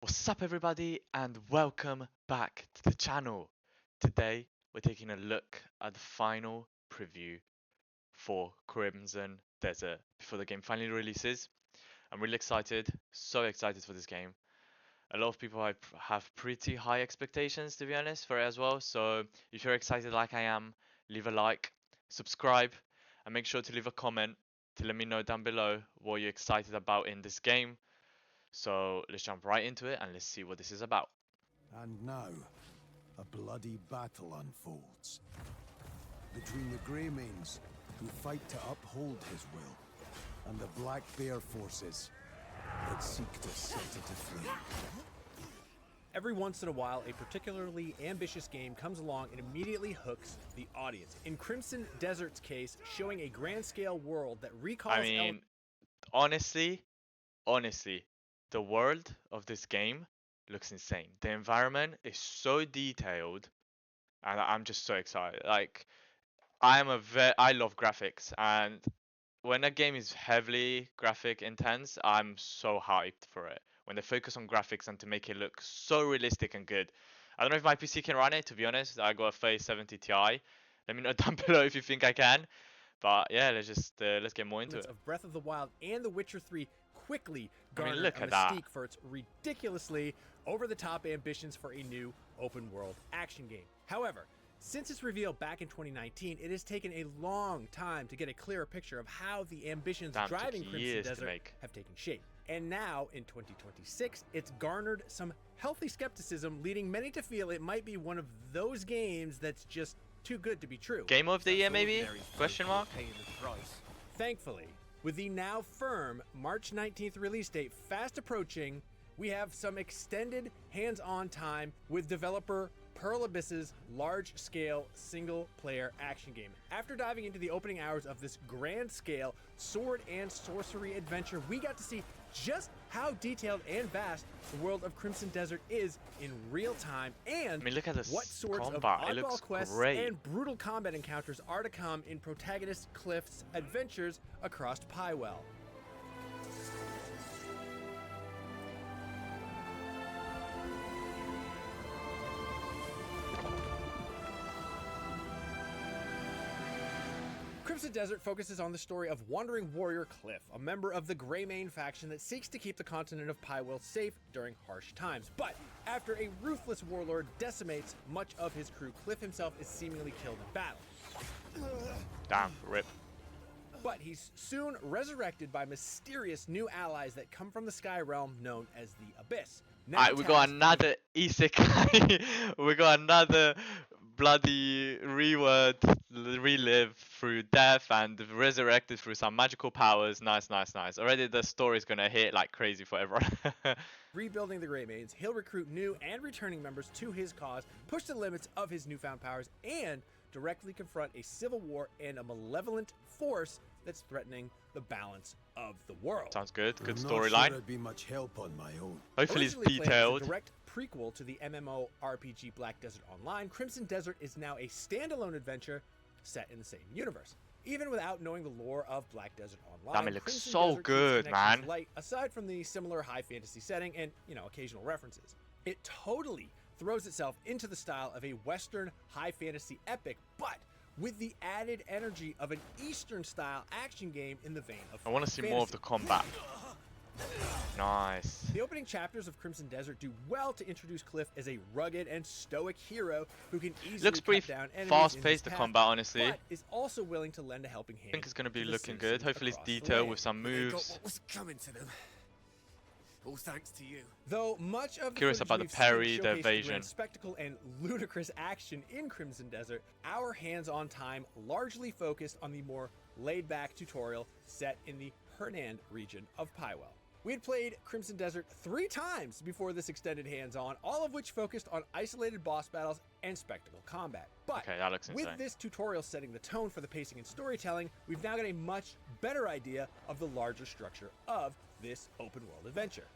What's up everybody and welcome back to the channel. Today we're taking a look at the final preview for Crimson Desert before the game finally releases. I'm really excited, so excited for this game. A lot of people have pretty high expectations to be honest for it as well, so if you're excited like I am, leave a like, subscribe and make sure to leave a comment to let me know down below what you're excited about in this game. So let's jump right into it and let's see what this is about. And now, a bloody battle unfolds between the Greymanes, who fight to uphold his will, and the Black Bear forces that seek to set it aflame. Every once in a while, a particularly ambitious game comes along and immediately hooks the audience. In Crimson Desert's case, showing a grand-scale world that recalls... honestly, the world of this game looks insane. The environment is so detailed, and I'm just so excited. Like, I love graphics, and when a game is heavily graphic intense, I'm so hyped for it. When they focus on graphics and to make it look so realistic and good. I don't know if my PC can run it, to be honest. I got a 3070 Ti. Let me know down below if you think I can. But yeah, let's get more into it. Of Breath of the Wild and The Witcher 3 quickly garnered look a at that. mystique for its ridiculously over-the-top ambitions for a new open-world action game. However, since its reveal back in 2019, it has taken a long time to get a clearer picture of how the ambitions driving Crimson Desert have taken shape. And now, in 2026, it's garnered some healthy skepticism, leading many to feel it might be one of those games that's just too good to be true. Game of the year, maybe? Question mark? Thankfully, with the now firm March 19th release date fast approaching, we have some extended hands-on time with developer Pearl Abyss's large-scale single-player action game. After diving into the opening hours of this grand-scale sword and sorcery adventure, we got to see just how detailed and vast the world of Crimson Desert is in real time, and look at this what sorts combat. of It looks oddball quests great. and brutal combat encounters are to come in protagonist Cliff's adventures across Pywell. Crimson Desert focuses on the story of wandering warrior Cliff, a member of the Greymane faction that seeks to keep the continent of Pywell safe during harsh times. But after a ruthless warlord decimates much of his crew, Cliff himself is seemingly killed in battle. Damn, rip. But he's soon resurrected by mysterious new allies that come from the sky realm known as the Abyss. Alright, we got another isekai. We got another bloody relive through death and resurrected through some magical powers. Nice. Already the story's gonna hit like crazy for everyone. Rebuilding the Greymanes, he'll recruit new and returning members to his cause, push the limits of his newfound powers, and directly confront a civil war and a malevolent force that's threatening the balance of the world. Sounds good. Good I'm not storyline. sure I'd be much help on my own. Hopefully it's Originally planned as detailed. a direct prequel to the MMORPG Black Desert Online, Crimson Desert is now a standalone adventure set in the same universe. Even without knowing the lore of Black Desert Online, Damn, it looks Crimson so Desert keeps good, connections man. light, aside from the similar high fantasy setting and, occasional references. It totally throws itself into the style of a Western high fantasy epic, but with the added energy of an Eastern-style action game in the vein of I want to see more of the combat. Nice. The opening chapters of Crimson Desert do well to introduce Cliff as a rugged and stoic hero who can easily Looks pretty cut down enemies fast-paced, the in his combat, path, honestly. but is also willing to lend a helping hand. I think it's going to be the looking good. citizens Hopefully it's across the detailed land. with some They got moves. what was coming to them. All thanks to you. Though much of the Curious footage about the we've parry, seen the showcased evasion. grand spectacle and ludicrous action in Crimson Desert, our hands-on time largely focused on the more laid-back tutorial set in the Hernand region of Pywell. We had played Crimson Desert 3 times before this extended hands-on, all of which focused on isolated boss battles and spectacle combat. But Okay, that looks insane. with this tutorial setting the tone for the pacing and storytelling, we've now got a much better idea of the larger structure of this open-world adventure.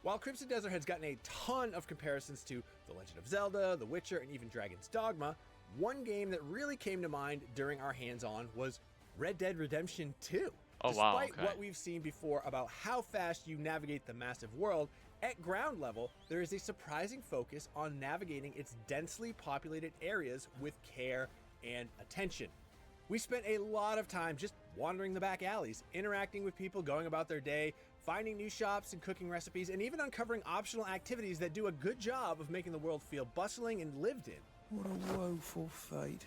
While Crimson Desert has gotten a ton of comparisons to The Legend of Zelda, The Witcher, and even Dragon's Dogma, one game that really came to mind during our hands-on was Red Dead Redemption 2. Oh, wow, Despite okay. what we've seen before about how fast you navigate the massive world At ground level, there is a surprising focus on navigating its densely populated areas with care and attention. We spent a lot of time just wandering the back alleys, interacting with people going about their day, finding new shops and cooking recipes, and even uncovering optional activities that do a good job of making the world feel bustling and lived in. What a woeful fate.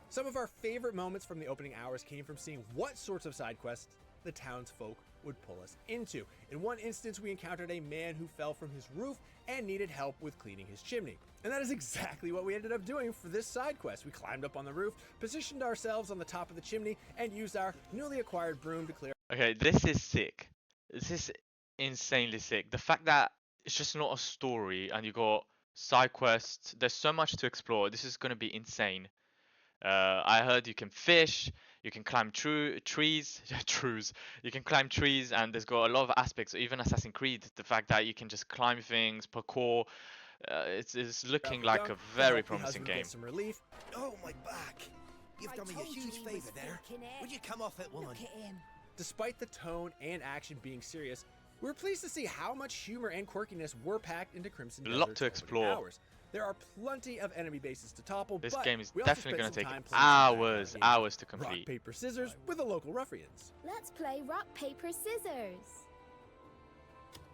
Some of our favorite moments from the opening hours came from seeing what sorts of side quests the townsfolk would pull us into. In one instance, we encountered a man who fell from his roof and needed help with cleaning his chimney. And that is exactly what we ended up doing for this side quest. We climbed up on the roof, positioned ourselves on the top of the chimney, and used our newly acquired broom to clear. Okay, this is sick. This is insanely sick. The fact that it's just not a story and you got side quests, there's so much to explore. This is gonna be insane. I heard you can fish, you can climb trees, trees. You can climb trees, and there's got a lot of aspects. Even Assassin's Creed, the fact that you can just climb things, parkour. It's looking like a very promising game. Get some relief. Oh, my back! You've done me a huge favour there. Would you come off it, woman? Despite the tone and action being serious, we're pleased to see how much humor and quirkiness were packed into Crimson A Desert's lot to opening explore. hours. There are plenty of enemy bases to topple, This but game is we also definitely spent gonna some take time playing some hours, background games. hours to Rock, complete. paper, scissors with the local ruffians. Let's play rock, paper, scissors.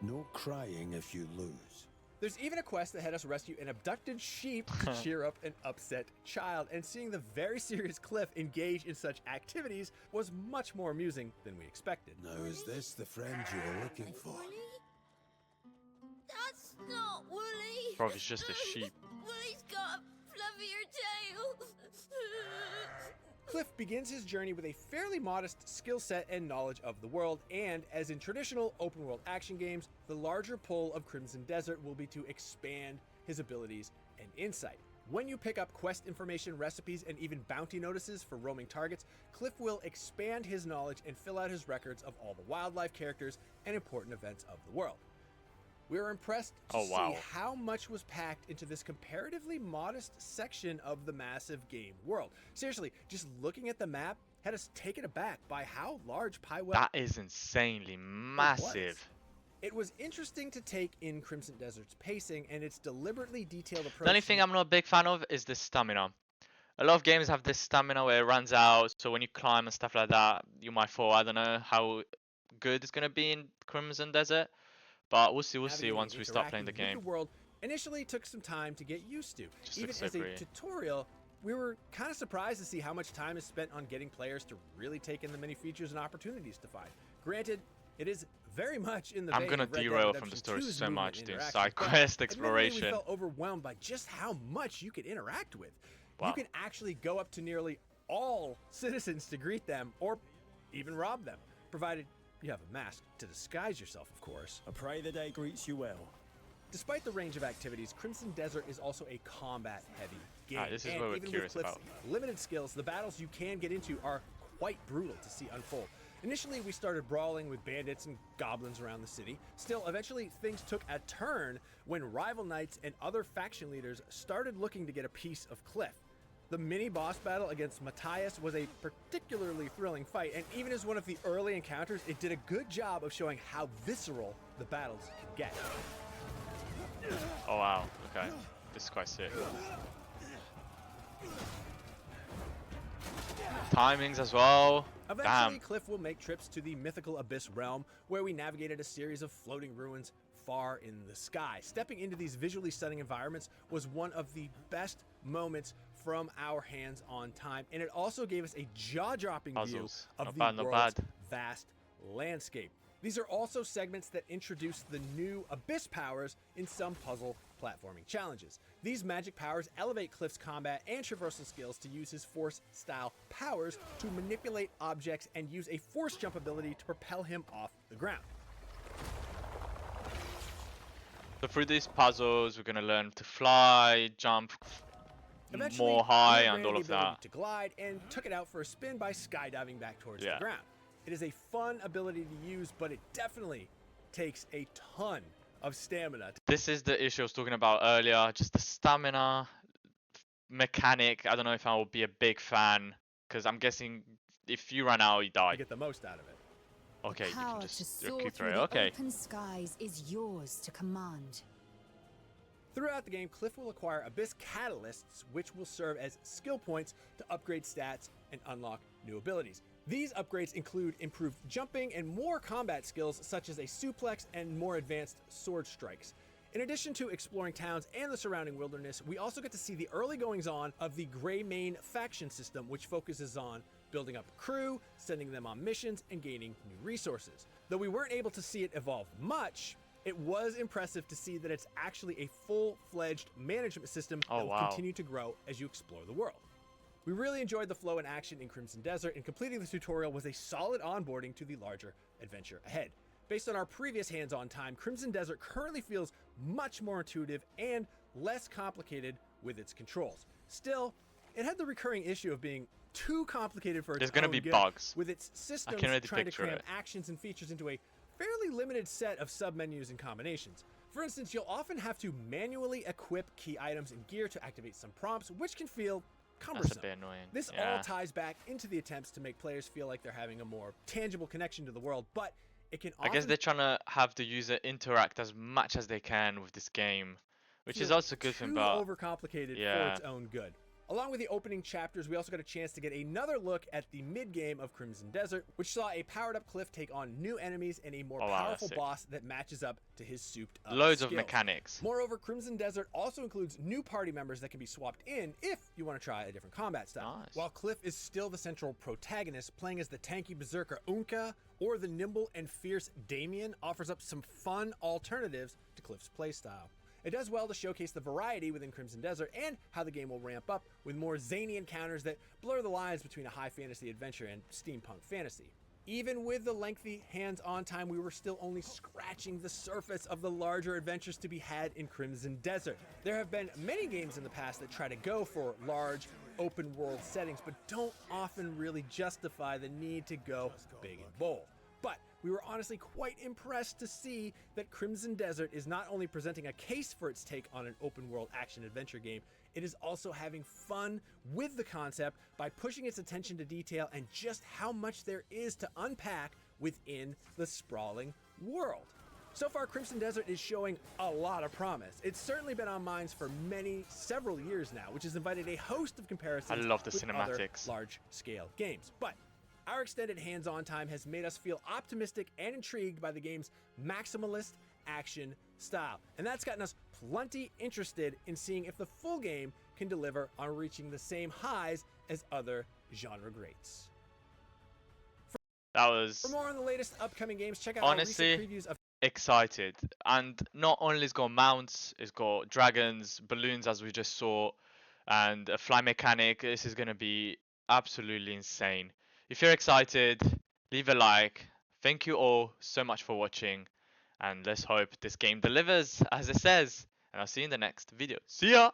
No crying if you lose. There's even a quest that had us rescue an abducted sheep to cheer up an upset child, and seeing the very serious Cliff engage in such activities was much more amusing than we expected. Now is this the friend you were looking for? That's not Woolly. Bro, it's just a sheep. Woolly's got a fluffier tail. Cliff begins his journey with a fairly modest skill set and knowledge of the world, and as in traditional open world action games, the larger pull of Crimson Desert will be to expand his abilities and insight. When you pick up quest information, recipes, and even bounty notices for roaming targets, Cliff will expand his knowledge and fill out his records of all the wildlife, characters, and important events of the world. We were impressed to see how much was packed into this comparatively modest section of the massive game world. Seriously, just looking at the map had us taken aback by how large Pywell That is insanely massive. It was interesting to take in Crimson Desert's pacing and its deliberately detailed approach. The only thing I'm not a big fan of is the stamina. A lot of games have this stamina where it runs out, so when you climb and stuff like that, you might fall. I don't know how good it's gonna be in Crimson Desert. But we'll see once we start playing the game. The world initially took some time to get used to. Just Even as a tutorial, we were kind of surprised to see how much time is spent on getting players to really take in the many features and opportunities to find. Granted, it is very much in the I'm vein gonna of Red Dead derail Redemption from the story 2's so movement much doing interaction, side but quest admittedly, exploration. We felt overwhelmed by just how much you could interact with. Wow. You can actually go up to nearly all citizens to greet them or even rob them, provided you have a mask to disguise yourself, of course. I pray the day greets you well. Despite the range of activities, Crimson Desert is also a combat-heavy game. This is and what we're even curious with Cliff's about. limited skills, the battles you can get into are quite brutal to see unfold. Initially, we started brawling with bandits and goblins around the city. Still, eventually, things took a turn when rival knights and other faction leaders started looking to get a piece of Cliff. The mini-boss battle against Matthias was a particularly thrilling fight, and even as one of the early encounters, it did a good job of showing how visceral the battles can get. Oh wow, okay. This is quite sick. Timings as well. Eventually, Damn. Cliff will make trips to the mythical Abyss realm, where we navigated a series of floating ruins far in the sky. Stepping into these visually stunning environments was one of the best moments from our hands-on time, and it also gave us a jaw-dropping view Puzzles. of Not the bad, not world's bad. vast landscape. These are also segments that introduce the new Abyss powers in some puzzle platforming challenges. These magic powers elevate Cliff's combat and traversal skills to use his force-style powers to manipulate objects and use a force jump ability to propel him off the ground. So through these puzzles, we're gonna learn to fly, jump Eventually, more high, we and all upgraded of the ability that. to glide and took it out for a spin by skydiving back towards the Yeah. ground. It is a fun ability to use, but it definitely takes a ton of stamina. This is the issue I was talking about earlier. Just the stamina mechanic. I don't know if I will be a big fan, because I'm guessing if you run out, you To die. get the most out of it. Okay, you can Power to just soar recuperate. through the Okay. open skies is yours to command. Throughout the game, Cliff will acquire Abyss Catalysts, which will serve as skill points to upgrade stats and unlock new abilities. These upgrades include improved jumping and more combat skills such as a suplex and more advanced sword strikes. In addition to exploring towns and the surrounding wilderness, we also get to see the early goings-on of the Greymane faction system, which focuses on building up a crew, sending them on missions, and gaining new resources. Though we weren't able to see it evolve much, it was impressive to see that it's actually a full-fledged management system that will continue to grow as you explore the world. We really enjoyed the flow and action in Crimson Desert, and completing the tutorial was a solid onboarding to the larger adventure ahead. Based on our previous hands-on time, Crimson Desert currently feels much more intuitive and less complicated with its controls. Still, it had the recurring issue of being too complicated for its There's gonna own be good, bugs. with its systems already trying to picture cram it. actions and features into a fairly limited set of submenus and combinations. For instance, you'll often have to manually equip key items and gear to activate some prompts, which can feel cumbersome. That's a bit annoying. This all ties back into the attempts to make players feel like they're having a more tangible connection to the world, but it can I guess they're trying to have the user interact as much as they can with this game, which is also a good thing, but overcomplicated for yeah. its own good. Along with the opening chapters, we also got a chance to get another look at the mid-game of Crimson Desert, which saw a powered-up Cliff take on new enemies and a more powerful boss that matches up to his souped-up loads skills. of mechanics. Moreover, Crimson Desert also includes new party members that can be swapped in if you want to try a different combat style. Nice. While Cliff is still the central protagonist, playing as the tanky berserker Unka or the nimble and fierce Damien offers up some fun alternatives to Cliff's playstyle. It does well to showcase the variety within Crimson Desert and how the game will ramp up with more zany encounters that blur the lines between a high fantasy adventure and steampunk fantasy. Even with the lengthy hands-on time, we were still only scratching the surface of the larger adventures to be had in Crimson Desert. There have been many games in the past that try to go for large, open-world settings, but don't often really justify the need to go big and bold. But we were honestly quite impressed to see that Crimson Desert is not only presenting a case for its take on an open-world action-adventure game, it is also having fun with the concept by pushing its attention to detail and just how much there is to unpack within the sprawling world. So far, Crimson Desert is showing a lot of promise. It's certainly been on minds for several years now, which has invited a host of comparisons I love the with other cinematics. large-scale games. But our extended hands-on time has made us feel optimistic and intrigued by the game's maximalist action style. And that's gotten us plenty interested in seeing if the full game can deliver on reaching the same highs as other genre greats. That was For more on the latest upcoming games, check out honestly our recent previews of excited. And not only it's got mounts, it's got dragons, balloons as we just saw, and a fly mechanic. This is gonna be absolutely insane. If you're excited, leave a like. Thank you all so much for watching, and let's hope this game delivers as it says. And I'll see you in the next video. See ya!